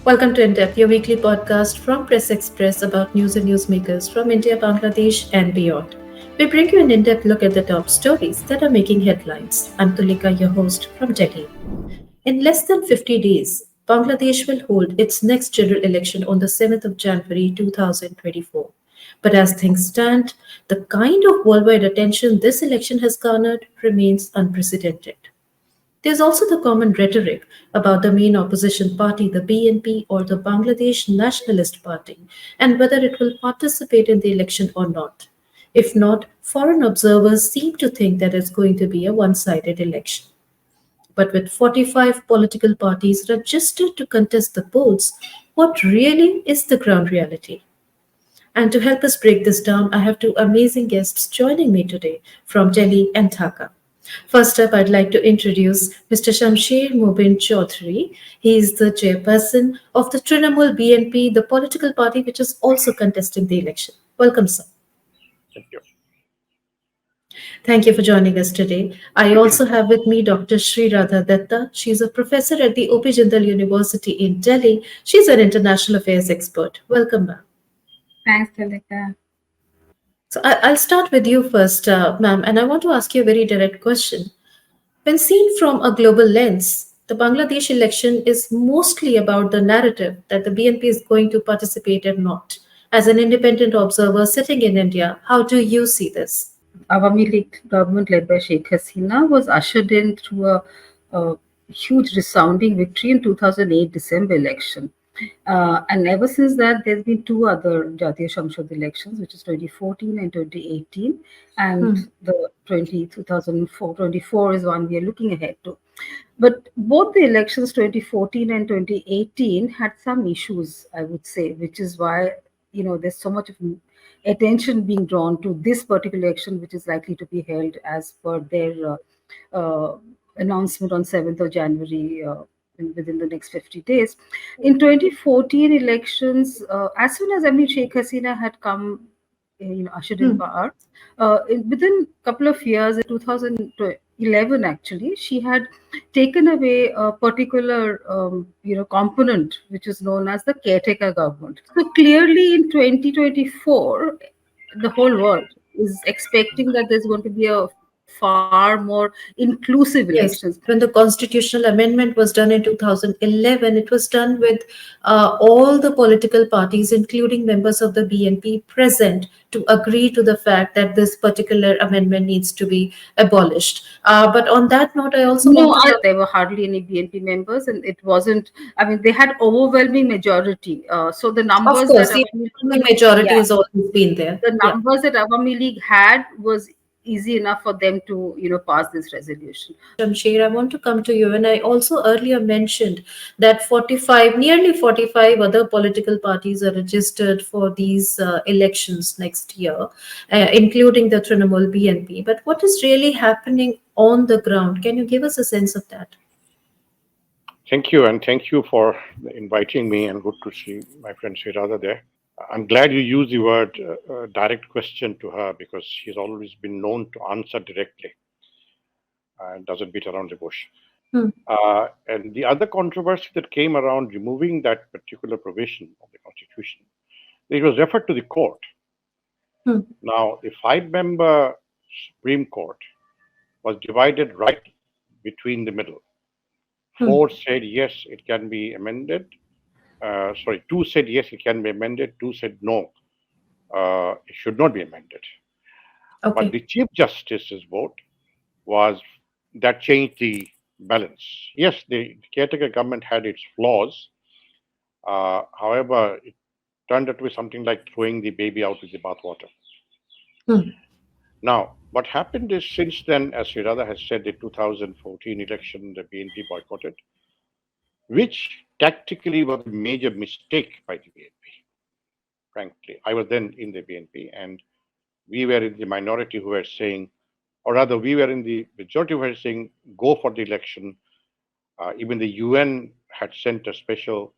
Welcome to In Depth, your weekly podcast from Press Express about news and newsmakers from India, Bangladesh, and beyond. We bring you an in depth look at the top stories that are making headlines. I'm Tulika, your host from Delhi. In less than 50 days, Bangladesh will hold its next general election on the 7th of January 2024. But as things stand, the kind of worldwide attention this election has garnered remains unprecedented. There's also the common rhetoric about the main opposition party, the BNP or the Bangladesh Nationalist Party, and whether it will participate in the election or not. If not, foreign observers seem to think that it's going to be a one sided election. But with 45 political parties registered to contest the polls, what really is the ground reality? And to help us break this down, I have two amazing guests joining me today from Delhi and Dhaka. First up, I'd like to introduce Mr. Shamsher Mubin Chaudhary. He is the chairperson of the Trinamool BNP, the political party which is also contesting the election. Welcome, sir. Thank you. Thank you for joining us today. I also have with me Dr. Sri Radha Datta. She's a professor at the OP Jindal University in Delhi. She's an international affairs expert. Welcome, ma'am. Thanks, Talika. So I'll start with you first, ma'am, and I want to ask you a very direct question. When seen from a global lens, the Bangladesh election is mostly about the narrative that the BNP is going to participate or not. As an independent observer sitting in India, how do you see this? Awami League government led by Sheikh Hasina was ushered in through a huge resounding victory in 2008 December election. And ever since that, there's been two other Jatiya Samsad elections, which is 2014 and 2018. And Hmm. the 2024 is one we are looking ahead to. But both the elections 2014 and 2018 had some issues, I would say, which is why there's so much of attention being drawn to this particular election, which is likely to be held as per their announcement on 7th of January. Within the next 50 days. In 2014 elections, as soon as Sheikh Hasina had come, ushered in Hmm. power, within a couple of years, in 2011 actually, she had taken away a particular, component which is known as the caretaker government. So clearly in 2024, the whole world is expecting that there's going to be a far more inclusive elections. Yes, when the constitutional amendment was done in 2011, it was done with all the political parties, including members of the BNP, present to agree to the fact that this particular amendment needs to be abolished. But on that note, I also want No, to talk. there were hardly any BNP members, and it wasn't. I mean, they had overwhelming majority. So the Of numbers that course, the overwhelming majority yeah, has always been there. the Yeah. numbers that Awami League had was easy enough for them to pass this resolution. Shamsher, I want to come to you. And I also earlier mentioned that 45, nearly 45 other political parties are registered for these elections next year, including the Trinamool BNP. But what is really happening on the ground? Can you give us a sense of that? Thank you, and thank you for inviting me. And good to see my friend Shirada there. I'm glad you used the word direct question to her because she's always been known to answer directly and doesn't beat around the bush. Hmm. And the other controversy that came around removing that particular provision of the Constitution, it was referred to the court. Hmm. Now, the five-member Supreme Court was divided right between the middle. Hmm. Four said yes, it can be amended. Sorry, two said yes, it can be amended. Two said no, it should not be amended. But Okay. the Chief Justice's vote was that changed the balance. Yes, the caretaker government had its flaws. However, it turned out to be something like throwing the baby out with the bathwater. Hmm. Now, what happened is since then, as Shirada has said, the 2014 election, the BNP boycotted, which tactically was a major mistake by the BNP. Frankly, I was then in the BNP, and we were in the minority who were saying, or rather, we were in the majority who were saying, go for the election. Even the UN had sent a special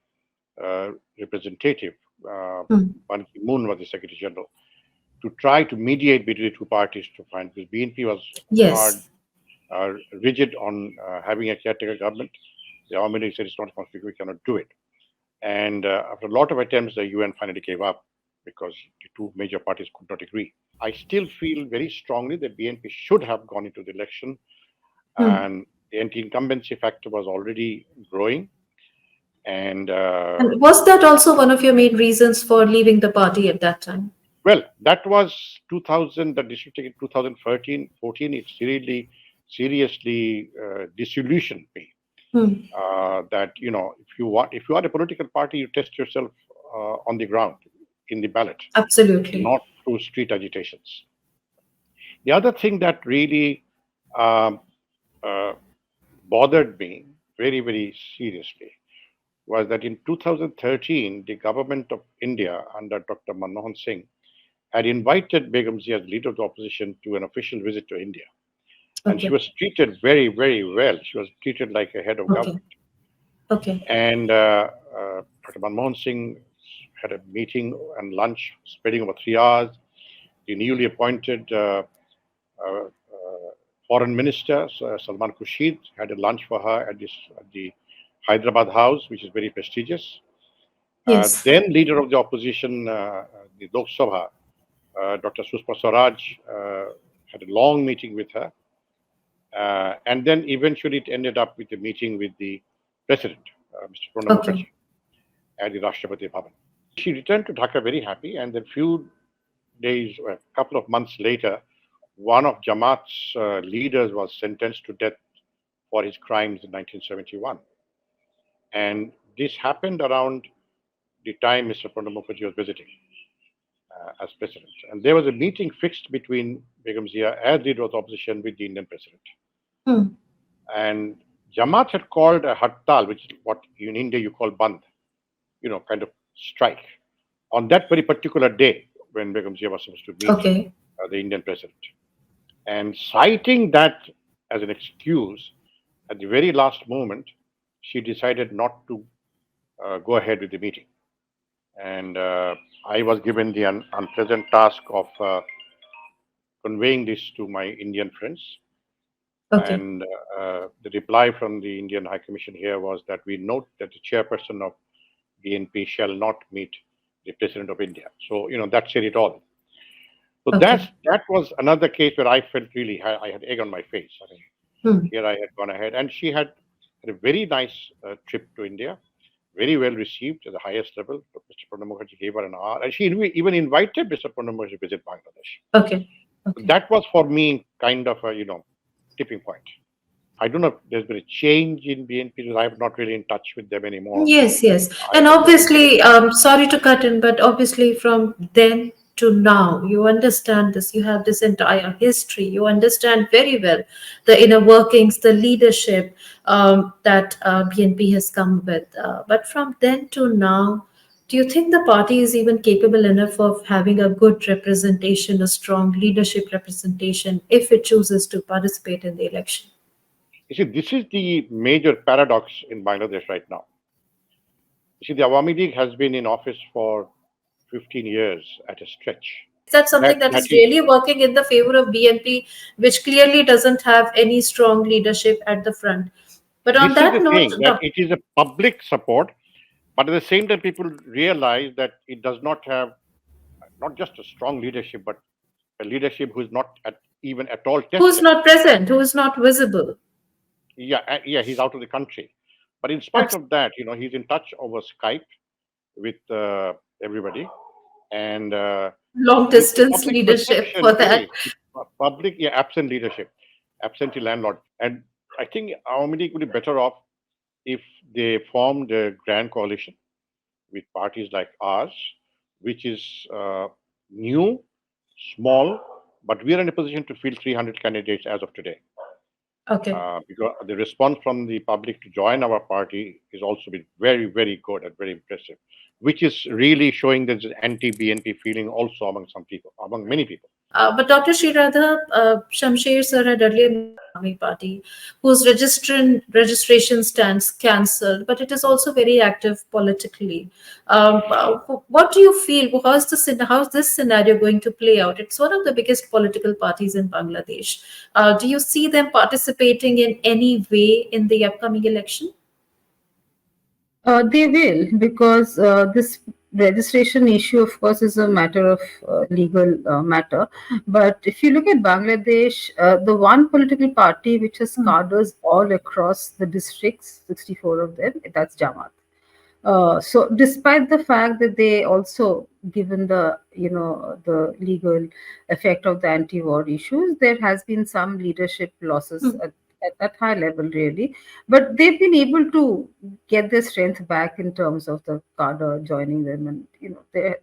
representative, Hmm. Ban Ki-moon was the Secretary General, to try to mediate between the two parties to find, because BNP was hard, Yes. rigid on having a caretaker government. The Army said it's not constitutional, we cannot do it. And after a lot of attempts, the UN finally gave up because the two major parties could not agree. I still feel very strongly that BNP should have gone into the election, Hmm. and the anti-incumbency factor was already growing. And And was that also one of your main reasons for leaving the party at that time? well, that was 2000. The decision in 2013, 14. It's really seriously disillusioned me. Hmm. That if you are a political party, you test yourself on the ground in the ballot, Absolutely. not through street agitations. The other thing that really um, uh, bothered me very, very seriously was that in 2013, the government of India under Dr. Manmohan Singh had invited Begum Zia as leader of the opposition to an official visit to India. And she Okay. was treated very, very well. She was treated like a head of Okay. government. Okay. And Dr. Manmohan Singh had a meeting and lunch spreading over 3 hours. The newly appointed uh, foreign minister, Salman Khurshid, had a lunch for her at the Hyderabad house, which is very prestigious. Yes. Then leader of the opposition, the Lok Sabha, Dr. Sushma Swaraj, had a long meeting with her. And then eventually it ended up with a meeting with the president, Mr. Pranab Okay. Mukherjee, at the Rashtrapati Bhavan. She returned to Dhaka very happy, and then few days, or a couple of months later, one of Jamaat's leaders was sentenced to death for his crimes in 1971. And this happened around the time Mr. Pranab Mukherjee was visiting as president. And there was a meeting fixed between Begum Zia as leader of the opposition with the Indian president. Hmm. And Jamaat had called a hartal, which is what in India you call bandh, kind of strike, on that very particular day when Begum Zia was supposed to meet Okay. the Indian president. And citing that as an excuse, at the very last moment, she decided not to go ahead with the meeting. And I was given the unpleasant task of conveying this to my Indian friends. Okay. And the reply from the Indian High Commission here was that we note that the chairperson of BNP shall not meet the President of India. So, that said it all. So Okay. that was another case where I felt really I had egg on my face. I mean, Hmm. here I had gone ahead, and she had a very nice trip to India, very well received at the highest level. Mr. Pranab Mukherjee gave her an hour, and she even invited Mr. Pranab Mukherjee to visit Bangladesh. Okay. Okay. That was for me kind of a tipping point. I don't know if there's been a change in BNP because I'm not really in touch with them anymore. Yes, yes. I And don't know. obviously, sorry to cut in, but obviously from then to now, you understand this. You have this entire history. You understand very well the inner workings, the leadership that BNP has come with. But from then to now, do you think the party is even capable enough of having a good representation, a strong leadership representation, if it chooses to participate in the election? You see, this is the major paradox in Bangladesh right now. You see, the Awami League has been in office for 15 years at a stretch. Is that something that That is is really working in the favor of BNP, which clearly doesn't have any strong leadership at the front? But on this is the that note, thing that it is a public support, but at the same time, people realize that it does not have not just a strong leadership, but a leadership who is not even at all who's tested. not present, who is not visible? Yeah, he's out of the country. But in spite Abs- of that, he's in touch over Skype with everybody, and Long the distance public leadership for perception that. is public, yeah, absent leadership, absentee landlord, and I think Awami League would be better off if they formed a grand coalition with parties like ours, which is new, small, but we are in a position to field 300 candidates as of today. Okay. Because the response from the public to join our party is also been very, very good and very impressive, which is really showing there's an anti-BNP feeling also among some people, among many people. But Dr. Sriradha, Shamsher sir had earlier mentioned Army Party, whose registration stands cancelled, but it is also very active politically. What do you feel? How's this scenario going to play out? It's one of the biggest political parties in Bangladesh. Do you see them participating in any way in the upcoming election? You see, the Awami League will be better off if they formed a grand coalition with parties like ours, which is new, small, but we are in a position to field 300 candidates as of today. Because the response from the public to join our party is also been very, very good and very impressive, which is really showing there's an anti-BNP feeling also among some people, among many people. They will, because this registration issue, of course, is a matter of legal matter. But if you look at Bangladesh, the one political party which has Hmm. cadres all across the districts, 64 of them, that's Jamaat. So despite the fact that they also, given the the legal effect of the anti-war issues, there has been some leadership losses Hmm. at high level, really, but they've been able to get their strength back in terms of the cadre joining them, and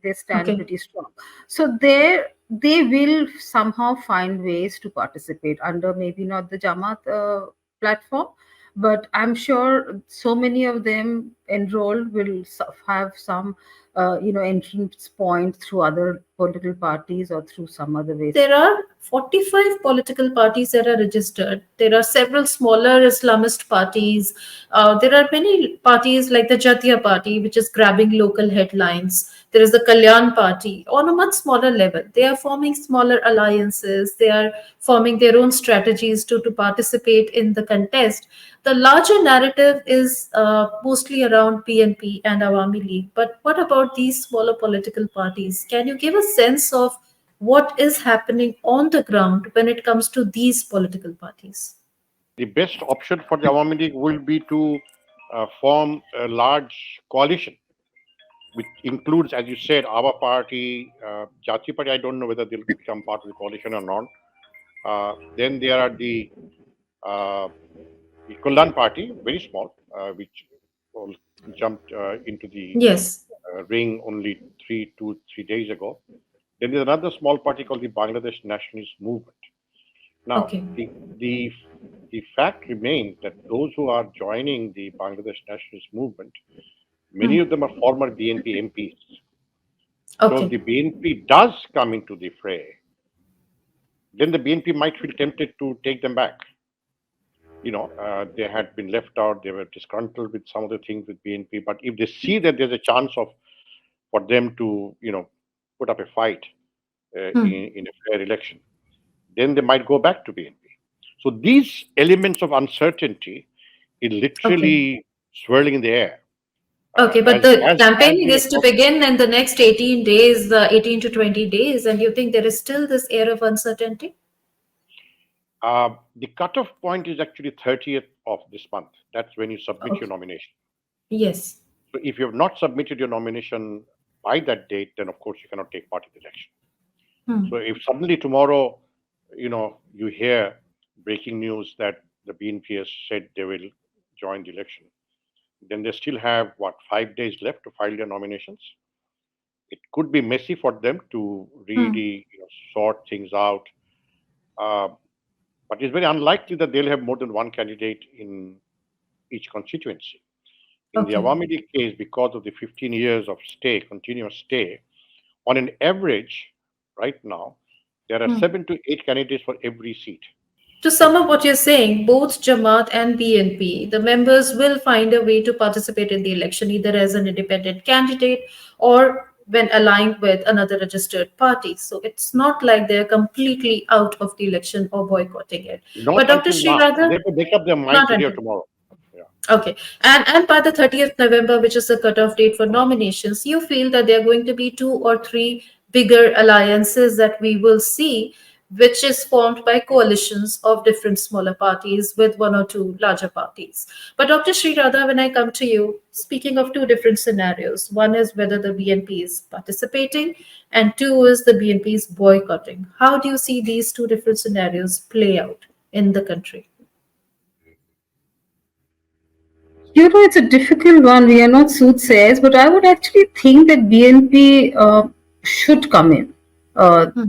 they stand Okay. pretty strong. So they will somehow find ways to participate under maybe not the Jamaat platform, but I'm sure so many of them enrolled will have some entrance point through other political parties or through some other ways. There are 45 political parties that are registered. There are several smaller Islamist parties. There are many parties like the Jatiya Party, which is grabbing local headlines. There is the Kalyan Party on a much smaller level. They are forming smaller alliances. They are forming their own strategies to participate in the contest. The larger narrative is mostly around PNP and Awami League. But what about these smaller political parties? Can you give a sense of what is happening on the ground when it comes to these political parties? The best option for the Awami League will be to form a large coalition, which includes, as you said, our party, Jati Party. I don't know whether they'll become part of the coalition or not. Then there are uh, the Kullan Party, very small, which all jumped into the Yes. ring only 3 days ago. Then there's another small party called the Bangladesh Nationalist Movement. Now, Okay. the fact remains that those who are joining the Bangladesh Nationalist Movement, Hmm. many of them are former BNP MPs. So if Okay. the BNP does come into the fray, then the BNP might feel tempted to take them back. They had been left out. They were disgruntled with some of the things with BNP. But if they see that there's a chance of for them to, put up a fight Hmm. in a fair election, then they might go back to BNP. So these elements of uncertainty is Okay. literally swirling in the air. Okay, but the As campaigning we were is to talking, begin in the next 18 days, 18 to 20 days, and you think there is still this air of uncertainty? the cutoff point is actually 30th of this month. That's when you submit your Okay. nomination. Yes. So if you have not submitted your nomination by that date, then of course you cannot take part in the election. Hmm. So if suddenly tomorrow, you hear breaking news that the BNP has said they will join the election, then they still have what 5 days left to file their nominations. It could be messy for them to Hmm. really sort things out, uh, but it's very unlikely that they'll have more than one candidate in each constituency. In the Okay. Awami League case, because of the 15 years of stay, continuous stay, on an average, right now, there are Hmm. 7 to 8 candidates for every seat. To sum up what you're saying, both Jamaat and BNP, the members will find a way to participate in the election either as an independent candidate or when aligned with another registered party. So it's not like they're completely out of the election or boycotting it. Not But Dr. until now. Sriradha, They could make up their mind not today or until. tomorrow. Yeah. Okay. And by the 30th November, which is the cutoff date for nominations, you feel that there are going to be two or three bigger alliances that we will see, which is formed by coalitions of different smaller parties with one or two larger parties. But Dr. Sri Radha, when I come to you, speaking of two different scenarios, one is whether the BNP is participating, and two is the BNP is boycotting. How do you see these two different scenarios play out in the country? It's a difficult one. We are not soothsayers, but I would actually think that BNP should come in. Hmm.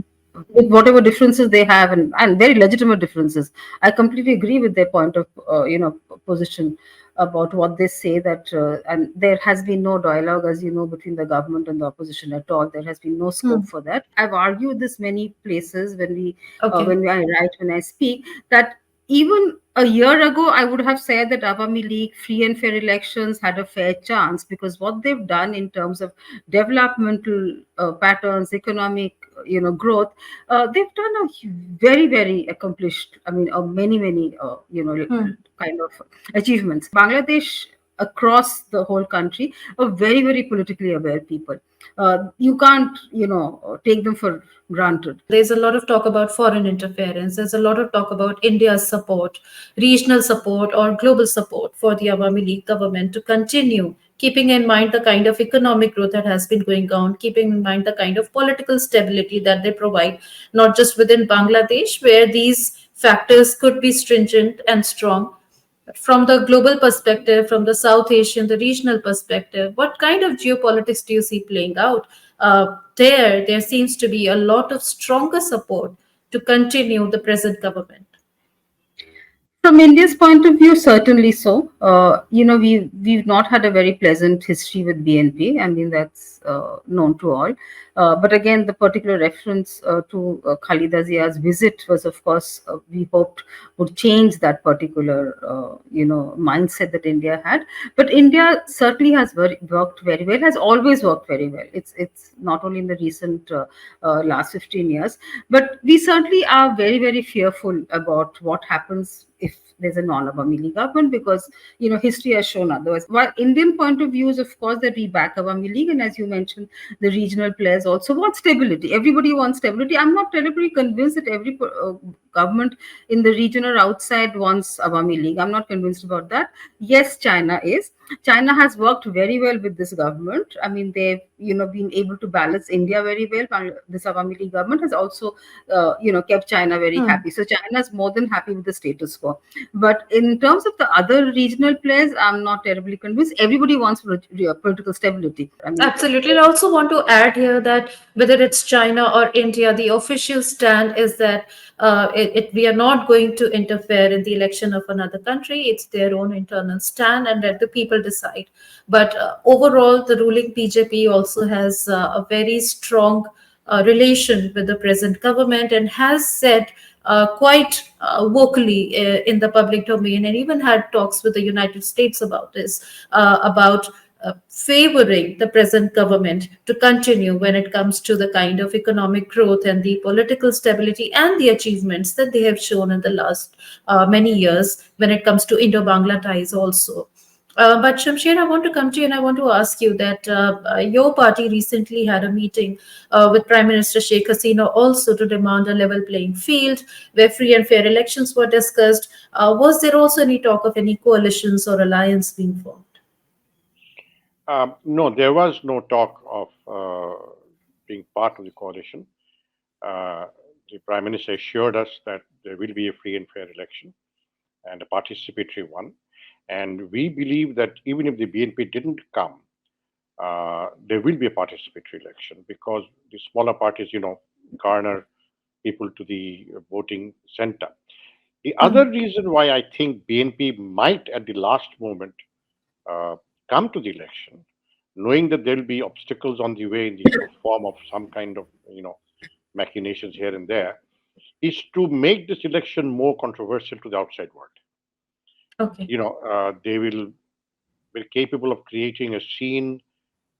With whatever differences they have, and very legitimate differences. I completely agree with their point of position about what they say, that and there has been no dialogue, as you know, between the government and the opposition at all. There has been no Hmm. scope for that. I've argued this many places Okay. when I speak, that even a year ago, I would have said that Awami League free and fair elections had a fair chance, because what they've done in terms of developmental patterns, economic, growth, they've done a very, very accomplished. I mean, many, many, Hmm. kind of achievements. Bangladesh across the whole country of very, very politically aware people. You can't, take them for granted. There's a lot of talk about foreign interference. There's a lot of talk about India's support, regional support, or global support for the Awami League government to continue, keeping in mind the kind of economic growth that has been going on, keeping in mind the kind of political stability that they provide, not just within Bangladesh, where these factors could be stringent and strong, from the global perspective, from the South Asian, the regional perspective, what kind of geopolitics do you see playing out? There seems to be a lot of stronger support to continue the present government. From India's point of view, certainly so. We've not had a very pleasant history with BNP. I mean, that's known to all. But again, the particular reference to Khalida Zia's visit was, of course, we hoped would change that particular, mindset that India had. But India certainly has worked very well, has always worked very well. It's not only in the recent last 15 years, but we certainly are very, very fearful about what happens if there's a non-Awami League government, because history has shown otherwise. While Indian point of view is, of course, that we back Awami League, and as you mentioned, the regional players also want stability. Everybody wants stability. I'm not terribly convinced that every government in the region or outside wants Awami League. I'm not convinced about that. Yes, China is. China has worked very well with this government. I mean, they've been able to balance India very well. This Awami League government has also kept China very happy. So China is more than happy with the status quo. But in terms of the other regional players, I'm not terribly convinced. Everybody wants political stability. I mean, Absolutely. I also want to add here that whether it's China or India, the official stand is that we are not going to interfere in the election of another country. It's their own internal stand, and let the people decide. But overall, the ruling BJP also has a very strong relation with the present government, and has said quite vocally in the public domain, and even had talks with the United States about this, about favoring the present government to continue when it comes to the kind of economic growth and the political stability and the achievements that they have shown in the last many years when it comes to Indo-Bangla ties also. But Shamsher, I want to come to you and I want to ask you that your party recently had a meeting with Prime Minister Sheikh Hasina also to demand a level playing field where free and fair elections were discussed. Was there also any talk of any coalitions or alliance being formed? No, there was no talk of being part of the coalition. The Prime Minister assured us that there will be a free and fair election and a participatory one. And we believe that even if the BNP didn't come, there will be a participatory election, because the smaller parties, garner people to the voting center. The other reason why I think BNP might, at the last moment, uh, come to the election, knowing that there will be obstacles on the way in the form of some kind of, machinations here and there, is to make this election more controversial to the outside world. Okay. They will be capable of creating a scene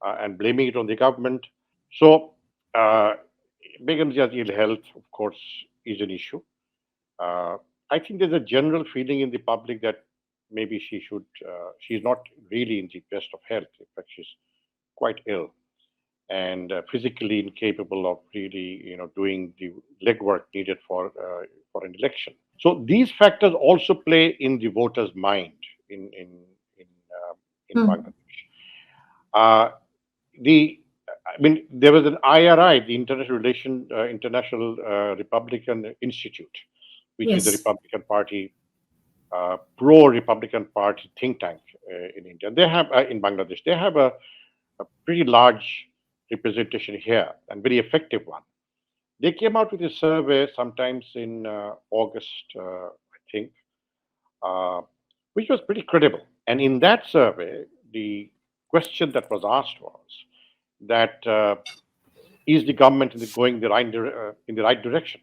and blaming it on the government. So, Begum Zia's ill health, of course, is an issue. Uh, I think there's a general feeling in the public that maybe she's not really in the best of health. In fact, she's quite ill and physically incapable of really, doing the legwork needed for an election. So these factors also play in the voters' mind in in Hmm. Bangladesh. Uh, there was an IRI, the International Republican Institute, which is the Yes. Republican Party, pro-Republican Party think tank in India. They have in Bangladesh. They have a pretty large representation here and very effective one. They came out with a survey sometimes in August, I think, uh, which was pretty credible. And in that survey, the question that was asked was that is the government going in the right direction?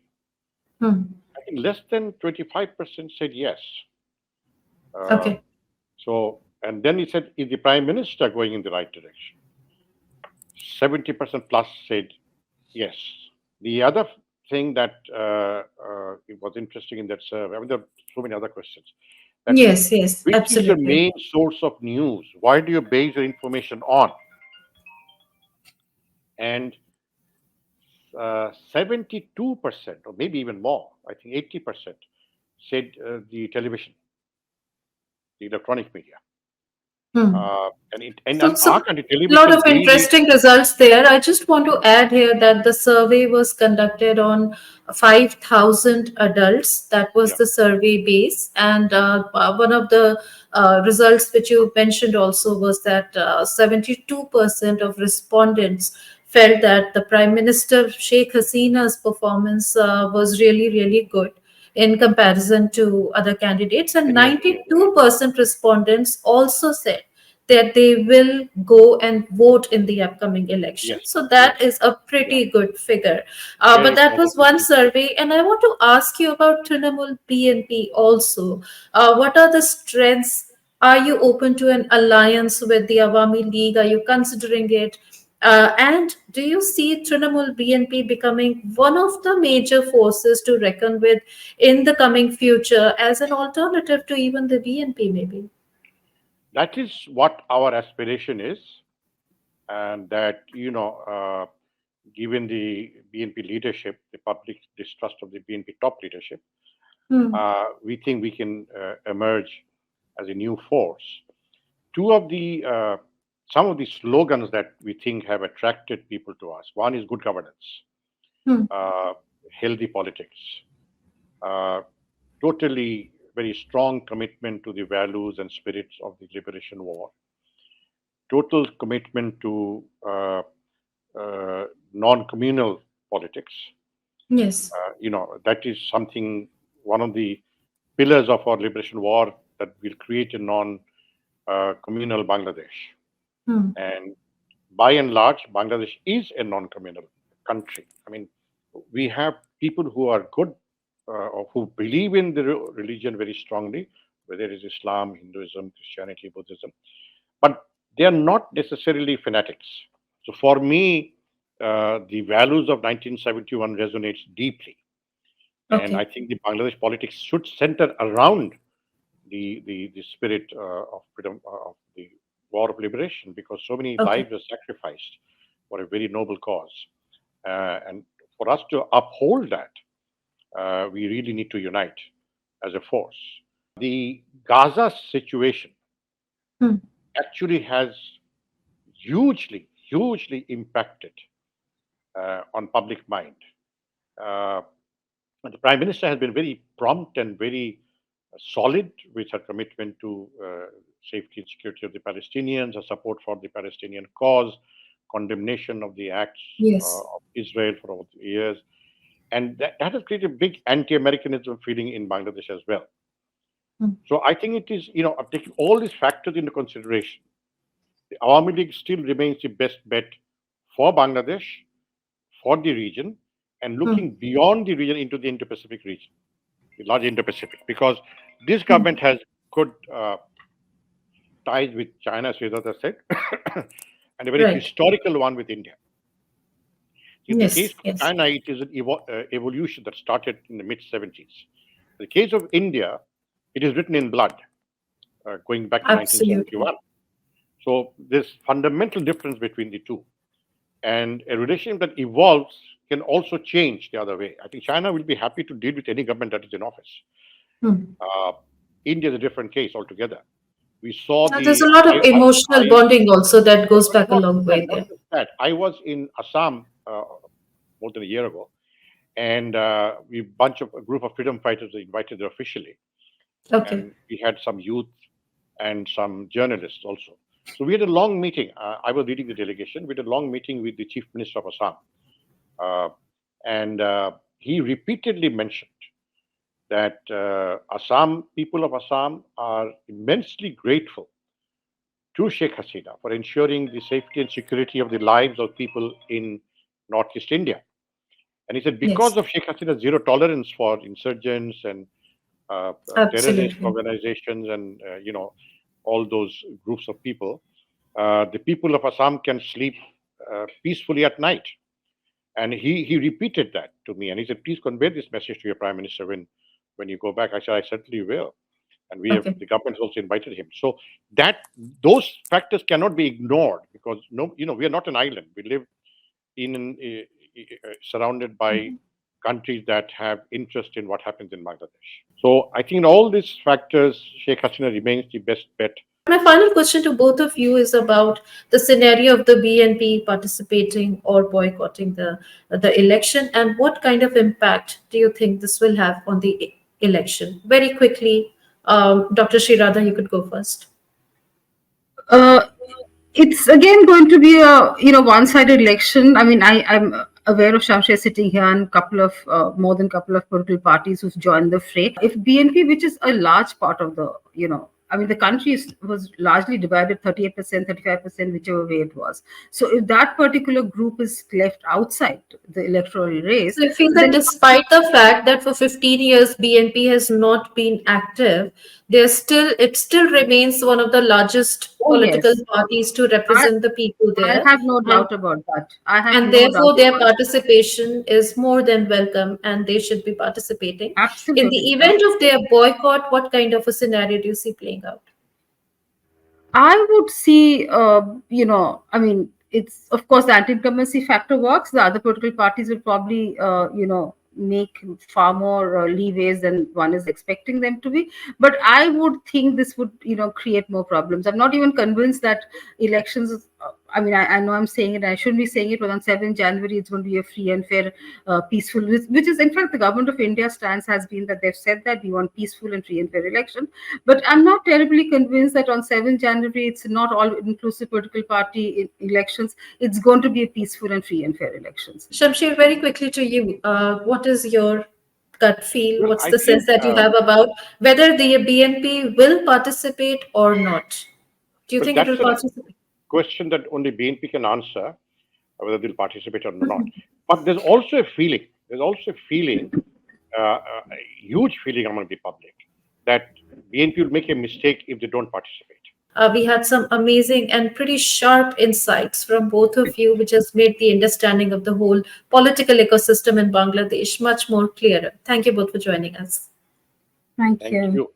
Hmm. I think less than 25% said yes. Uh, Okay. and then he said, is the prime minister going in the right direction? 70% plus said yes. The other thing that it was interesting in that survey, I mean, there are so many other questions. That Yes, yes, which is your absolutely. main source of news? Why do you base your information on? And 72%, or maybe even more, I think 80%, said the television, the electronic media. Hmm. And So, in our so country, lot television of really, interesting results there. I just want to add here that the survey was conducted on 5,000 adults. That was yeah, the survey base. And one of the results which you mentioned also was that 72% of respondents felt that the Prime Minister Sheikh Hasina's performance was really, really good in comparison to other candidates. And any other, yeah, 92% respondents also said that they will go and vote in the upcoming election. yes, So yes, that is a yeah, pretty good figure. But very that was positive one indicator. survey. And I want to ask you about Trinamool BNP also. What are the strengths? Are you open to an alliance with the Awami League? Are you considering it? And do you see Trinamool BNP becoming one of the major forces to reckon with in the coming future as an alternative to even the BNP, maybe? That is what our aspiration is, and that, given the BNP leadership, the public distrust of the BNP top leadership, Hmm. we think we can emerge as a new force. Two of the Some of the slogans that we think have attracted people to us. One is good governance, Hmm. uh, healthy politics, uh, totally very strong commitment to the values and spirits of the liberation war, total commitment to non-communal politics. Yes. That is something, one of the pillars of our liberation war, that will create a non-communal Bangladesh. Hmm. And by and large, Bangladesh is a non-communal country. I mean, we have people who are good, or who believe in the religion very strongly, whether it is Islam, Hinduism, Christianity, Buddhism, but they are not necessarily fanatics. So for me, the values of 1971 resonates deeply, and I Okay. think the Bangladesh politics should center around the spirit of freedom, of the war of liberation, because so many Okay. lives were sacrificed for a very noble cause. And for us to uphold that, we really need to unite as a force. The Gaza situation Hmm. actually has hugely impacted on public mind. Uh, and the Prime Minister has been very prompt and very solid with her commitment to safety and security of the Palestinians, her support for the Palestinian cause, condemnation of the acts Yes. of Israel for all the years. And that has created a big anti-Americanism feeling in Bangladesh as well. Hmm. So I think it is, taking all these factors into consideration, the Awami League still remains the best bet for Bangladesh, for the region, and Hmm. looking beyond the region into the Indo-Pacific region, the large Indo-Pacific, because this Hmm. government has good ties with China, as Vedanta said, and a very Right. historical one with India. In the case Yes. of Yes. China, it is an evolution that started in the mid 70s. In the case of India, it is written in blood, going back to Absolutely. 1971. So there's fundamental difference between the two. And a relationship that evolves can also change the other way. I think China will be happy to deal with any government that is in office. Hmm. Uh, India is a different case altogether. We saw Now, there's a the lot of emotional bonding also that goes back a not long just that, way not there. just that. I was in Assam more than a year ago, and a group of freedom fighters were invited there officially, Okay. and we had some youth and some journalists also. So we had a long meeting. I was leading the delegation. We had a long meeting with the chief minister of Assam, uh, and he repeatedly mentioned that Assam people of Assam are immensely grateful to Sheikh Hasina for ensuring the safety and security of the lives of people in Northeast India. And he said, because Yes. of Sheikh Hasina's zero tolerance for insurgents and terrorist Absolutely. organizations and all those groups of people, the people of Assam can sleep peacefully at night. And he repeated that to me, and he said, please convey this message to your prime minister when you go back. I said, I certainly will. and we have Okay. the government has also invited him. So that those factors cannot be ignored because we are not an island. We live surrounded by countries that have interest in what happens in Bangladesh. So I think in all these factors, Sheikh Hasina remains the best bet. My final question to both of you is about the scenario of the BNP participating or boycotting the election, and what kind of impact do you think this will have on the election? Very quickly, Dr. Shirada, you could go first. Uh, it's again going to be a one-sided election. I mean, I'm aware of Shamsher sitting here and couple of more than couple of political parties who've joined the fray. If BNP, which is a large part of the I mean, the country was largely divided 38%, 35%, whichever way it was. So if that particular group is left outside the electoral race, So I feel that then despite the fact that for 15 years BNP has not been active, it still remains one of the largest oh political yes, parties to I represent the people I there. have no And doubt about that. I have and no doubt therefore their about that. participation is more than welcome and they should be participating. In the Absolutely. event of their boycott, what kind of a scenario do you see playing out? I would see, I mean, it's of course the anti-incumbency factor works. The other political parties will probably, make far more leeways than one is expecting them to be. But I would think this would, create more problems. I'm not even convinced that elections. I mean, I know I'm saying it. I shouldn't be saying it, but on 7th January, it's going to be a free and fair, peaceful. Which is, in fact, the government of India's stance has been that they've said that we want peaceful and free and fair election. But I'm not terribly convinced that on 7th January, it's not all inclusive political party elections. It's going to be a peaceful and free and fair elections. Shamshir, very quickly to you. What is your gut feel? Well, What's I the sense think, that you have about whether the BNP will participate or not? Do you but think it will that's a participate? question that only BNP can answer, whether they'll participate or not. But there's also a feeling. There's also a feeling, a huge feeling among the public, that BNP will make a mistake if they don't participate. We had some amazing and pretty sharp insights from both of you, which has made the understanding of the whole political ecosystem in Bangladesh much more clearer. Thank you both for joining us. Thank Thank you. you.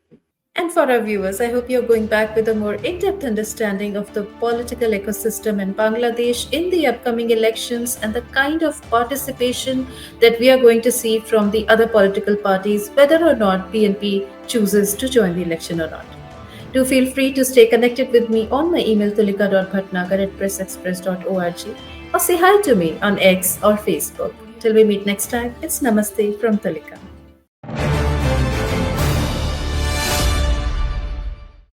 And for our viewers, I hope you're going back with a more in depth understanding of the political ecosystem in Bangladesh in the upcoming elections and the kind of participation that we are going to see from the other political parties, whether or not BNP chooses to join the election or not. Do feel free to stay connected with me on my email tulika.bhatnagar@pressxpress.org or say hi to me on X or Facebook. Till we meet next time, it's Namaste from Tulika.